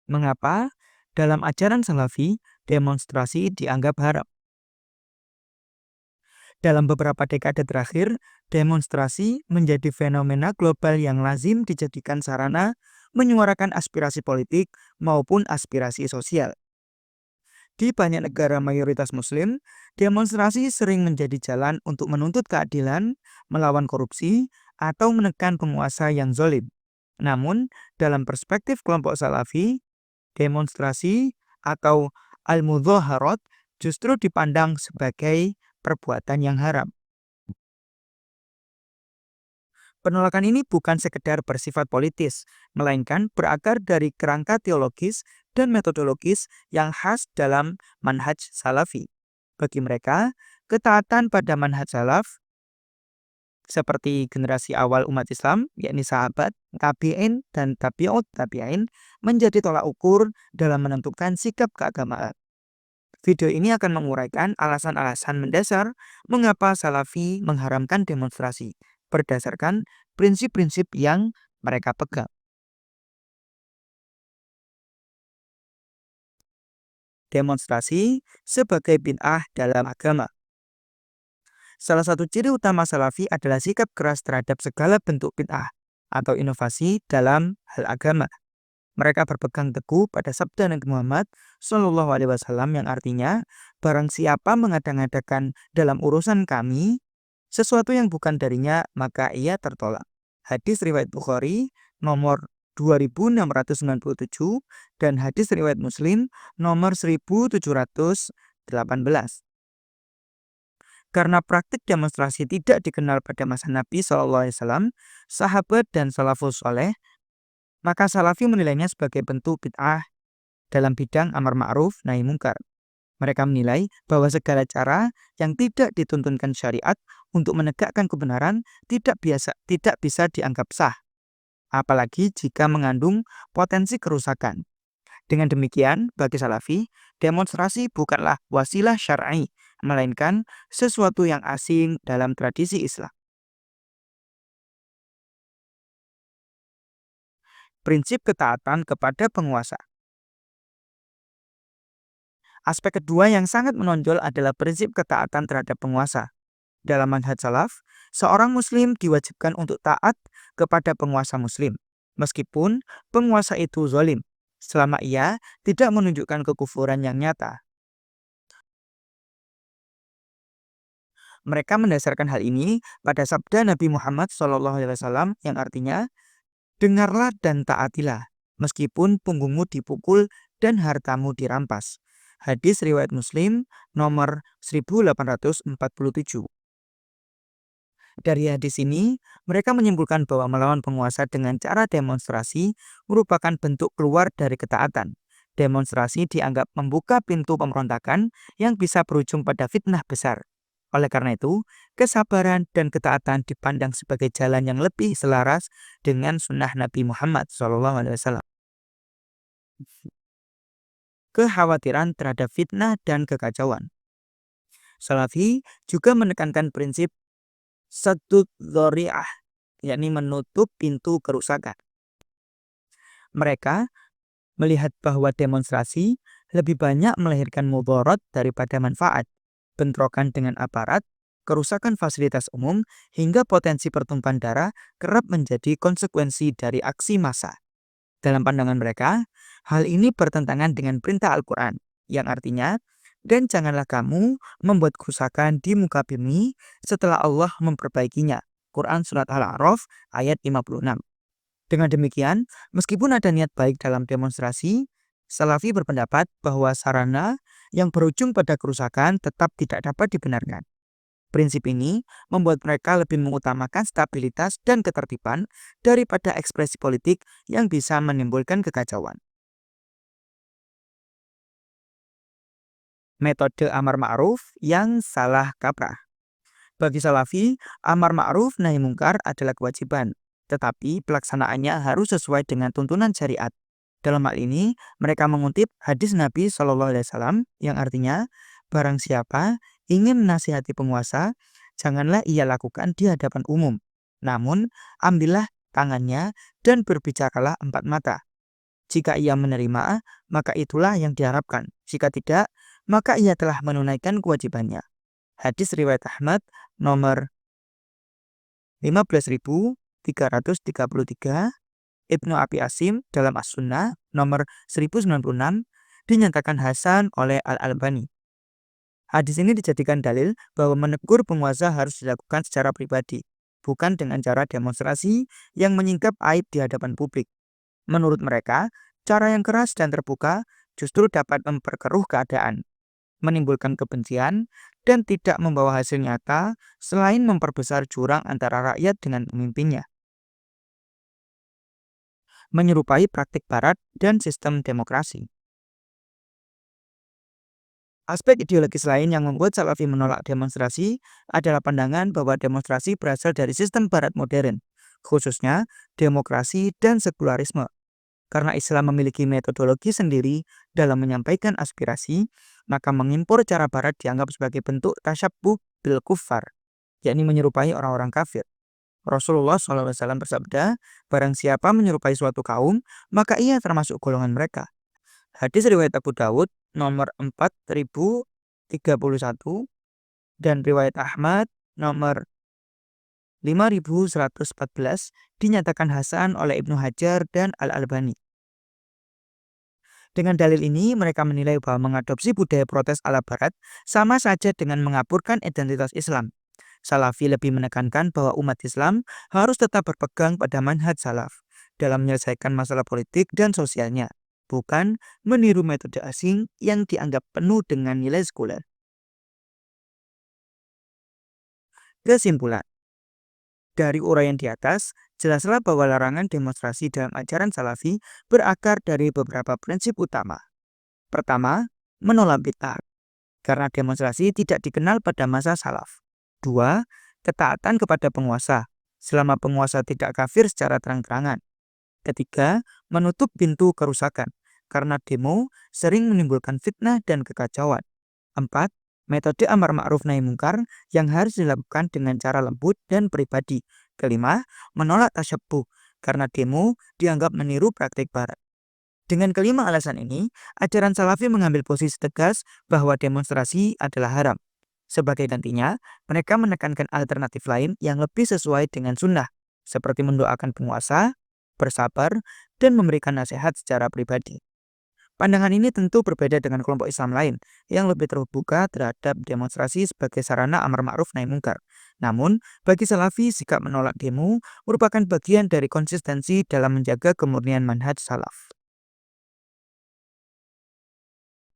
Mengapa? Dalam ajaran Salafi, demonstrasi dianggap haram. Dalam beberapa dekade terakhir, demonstrasi menjadi fenomena global yang lazim dijadikan sarana menyuarakan aspirasi politik maupun aspirasi sosial. Di banyak negara mayoritas Muslim, demonstrasi sering menjadi jalan untuk menuntut keadilan, melawan korupsi, atau menekan penguasa yang zolim. Namun, dalam perspektif kelompok Salafi, demonstrasi atau al-mudhaharat justru dipandang sebagai perbuatan yang haram. Penolakan ini bukan sekedar bersifat politis, melainkan berakar dari kerangka teologis dan metodologis yang khas dalam manhaj salafi. Bagi mereka, ketaatan pada manhaj salaf seperti generasi awal umat Islam, yakni sahabat, tabi'in, dan tabi'ut tabi'in, menjadi tolak ukur dalam menentukan sikap keagamaan. Video ini akan menguraikan alasan-alasan mendasar mengapa Salafi mengharamkan demonstrasi berdasarkan prinsip-prinsip yang mereka pegang. Demonstrasi sebagai bid'ah dalam agama. Salah satu ciri utama Salafi adalah sikap keras terhadap segala bentuk bid'ah atau inovasi dalam hal agama. Mereka berpegang teguh pada sabda Nabi Muhammad Shallallahu Alaihi Wasallam yang artinya, barang siapa mengada-ngadakan dalam urusan kami sesuatu yang bukan darinya, maka ia tertolak. Hadis riwayat Bukhari nomor 2697 dan hadis riwayat Muslim nomor 1718. Karena praktik demonstrasi tidak dikenal pada masa Nabi SAW, sahabat dan salafus soleh, maka Salafi menilainya sebagai bentuk bid'ah dalam bidang amar ma'ruf nahi mungkar. Mereka menilai bahwa segala cara yang tidak dituntunkan syariat untuk menegakkan kebenaran tidak bisa dianggap sah, apalagi jika mengandung potensi kerusakan. Dengan demikian, bagi Salafi, demonstrasi bukanlah wasilah syar'i, melainkan sesuatu yang asing dalam tradisi Islam. Prinsip ketaatan kepada penguasa. Aspek kedua yang sangat menonjol adalah prinsip ketaatan terhadap penguasa. Dalam manhaj salaf, seorang muslim diwajibkan untuk taat kepada penguasa muslim, meskipun penguasa itu zalim, selama ia tidak menunjukkan kekufuran yang nyata. Mereka mendasarkan hal ini pada sabda Nabi Muhammad SAW yang artinya, dengarlah dan taatilah, meskipun punggungmu dipukul dan hartamu dirampas. Hadis riwayat Muslim nomor 1847. Dari hadis ini, mereka menyimpulkan bahwa melawan penguasa dengan cara demonstrasi merupakan bentuk keluar dari ketaatan. Demonstrasi dianggap membuka pintu pemberontakan yang bisa berujung pada fitnah besar. Oleh karena itu, kesabaran dan ketaatan dipandang sebagai jalan yang lebih selaras dengan sunnah Nabi Muhammad SAW. Kekhawatiran terhadap fitnah dan kekacauan. Salafi juga menekankan prinsip saddud dzari'ah, yakni menutup pintu kerusakan. Mereka melihat bahwa demonstrasi lebih banyak melahirkan mudarat daripada manfaat. Bentrokan dengan aparat, kerusakan fasilitas umum, hingga potensi pertumpahan darah kerap menjadi konsekuensi dari aksi massa. Dalam pandangan mereka, hal ini bertentangan dengan perintah Al-Quran, yang artinya, dan janganlah kamu membuat kerusakan di muka bumi setelah Allah memperbaikinya. Quran Surat Al-A'raf ayat 56. Dengan demikian, meskipun ada niat baik dalam demonstrasi, Salafi berpendapat bahwa sarana yang berujung pada kerusakan tetap tidak dapat dibenarkan. Prinsip ini membuat mereka lebih mengutamakan stabilitas dan ketertiban daripada ekspresi politik yang bisa menimbulkan kekacauan. Metode amar ma'ruf yang salah kaprah. Bagi Salafi, amar ma'ruf nahi mungkar adalah kewajiban, tetapi pelaksanaannya harus sesuai dengan tuntunan syariat. Dalam hal ini, mereka mengutip hadis Nabi SAW yang artinya, barang siapa ingin menasihati penguasa, janganlah ia lakukan di hadapan umum. Namun, ambillah tangannya dan berbicaralah empat mata. Jika ia menerima, maka itulah yang diharapkan. Jika tidak, maka ia telah menunaikan kewajibannya. Hadis riwayat Ahmad nomor 15.333, Ibnu Abi Asim dalam As-Sunnah nomor 1096 dinyatakan hasan oleh Al-Albani. Hadis ini dijadikan dalil bahwa menegur penguasa harus dilakukan secara pribadi, bukan dengan cara demonstrasi yang menyingkap aib di hadapan publik. Menurut mereka, cara yang keras dan terbuka justru dapat memperkeruh keadaan, menimbulkan kebencian, dan tidak membawa hasil nyata selain memperbesar jurang antara rakyat dengan pemimpinnya. Menyerupai praktik barat dan sistem demokrasi. Aspek ideologis lain yang membuat Salafi menolak demonstrasi adalah pandangan bahwa demonstrasi berasal dari sistem barat modern, khususnya demokrasi dan sekularisme. Karena Islam memiliki metodologi sendiri dalam menyampaikan aspirasi, maka mengimpor cara barat dianggap sebagai bentuk tasyabbuh bil kuffar, yakni menyerupai orang-orang kafir. Rasulullah SAW bersabda, barang siapa menyerupai suatu kaum, maka ia termasuk golongan mereka. Hadis riwayat Abu Dawud nomor 4031 dan riwayat Ahmad nomor 5114 dinyatakan hasan oleh Ibnu Hajar dan Al-Albani. Dengan dalil ini, mereka menilai bahwa mengadopsi budaya protes ala barat sama saja dengan mengaburkan identitas Islam. Salafi lebih menekankan bahwa umat Islam harus tetap berpegang pada manhaj salaf dalam menyelesaikan masalah politik dan sosialnya, bukan meniru metode asing yang dianggap penuh dengan nilai sekuler. Kesimpulan, dari uraian di atas, jelaslah bahwa larangan demonstrasi dalam ajaran Salafi berakar dari beberapa prinsip utama. Pertama, menolak bid'ah, karena demonstrasi tidak dikenal pada masa Salaf. 2. Ketaatan kepada penguasa, selama penguasa tidak kafir secara terang-terangan. Ketiga, menutup pintu kerusakan, karena demo sering menimbulkan fitnah dan kekacauan. 4. Metode amar ma'ruf nahi mungkar yang harus dilakukan dengan cara lembut dan pribadi. Kelima, menolak tasyabbuh, karena demo dianggap meniru praktik barat. Dengan kelima alasan ini, ajaran Salafi mengambil posisi tegas bahwa demonstrasi adalah haram. Sebagai gantinya, mereka menekankan alternatif lain yang lebih sesuai dengan sunnah, seperti mendoakan penguasa, bersabar, dan memberikan nasihat secara pribadi. Pandangan ini tentu berbeda dengan kelompok Islam lain yang lebih terbuka terhadap demonstrasi sebagai sarana amar ma'ruf nahi mungkar. Namun, bagi Salafi, sikap menolak demo merupakan bagian dari konsistensi dalam menjaga kemurnian manhaj salaf.